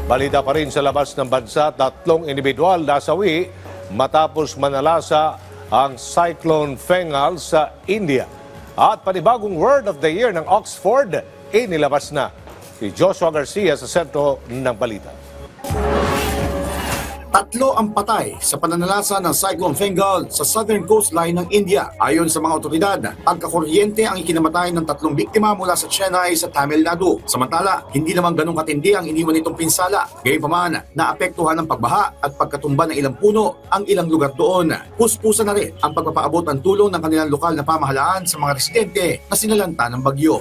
Balita pa rin sa labas ng bansa, 3 individual nasawi matapos manalasa ang Cyclone Fengal sa India. At panibagong Word of the Year ng Oxford, inilabas na. Si Joshua Garcia sa sentro ng balita. 3 ang patay sa pananalasa ng Cyclone Fengal sa southern coastline ng India. Ayon sa mga otoridad, pagkakuryente ang ikinamatay ng 3 biktima mula sa Chennai sa Tamil Nadu. Samantala, hindi naman ganong katindi ang iniwan nitong pinsala. Gayunpaman, naapektuhan ng pagbaha at pagkatumba ng ilang puno ang ilang lugar doon. Puspusan na rin ang pagpapaabot ng tulong ng kanilang lokal na pamahalaan sa mga residente na sinalanta ng bagyo.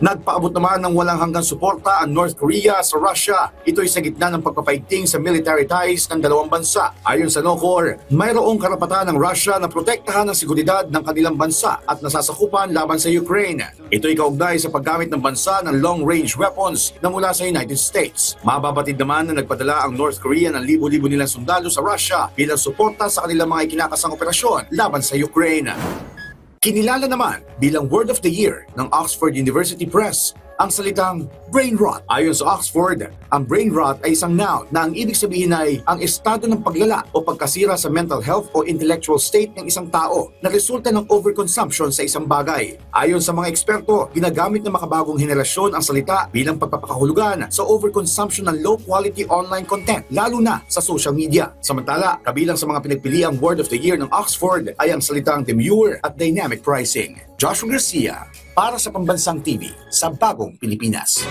Nagpaabot naman ng walang hanggang suporta ang North Korea sa Russia. Ito'y sa gitna ng pagpapaigting sa military ties ng dalawang bansa. Ayon sa NOCOR, mayroong karapatan ng Russia na protektahan ang seguridad ng kanilang bansa at nasasakupan laban sa Ukraine. Ito'y kaugnay sa paggamit ng bansa ng long-range weapons na mula sa United States. Mababatid naman na nagpadala ang North Korea ng libo-libo nilang sundalo sa Russia bilang suporta sa kanilang mga ikinakasang operasyon laban sa Ukraine. Kinilala naman bilang Word of the Year ng Oxford University Press ang salitang brain rot. Ayon sa Oxford, ang brain rot ay isang noun na ang ibig sabihin ay ang estado ng paglala o pagkasira sa mental health o intellectual state ng isang tao na resulta ng overconsumption sa isang bagay. Ayon sa mga eksperto, ginagamit ng makabagong henerasyon ang salita bilang pagpapakahulugan sa overconsumption ng low-quality online content, lalo na sa social media. Samantala, kabilang sa mga pinagpiliang Word of the Year ng Oxford ay ang salitang demure at dynamic pricing. Joshua Garcia, para sa Pambansang TV sa Bagong Pilipinas.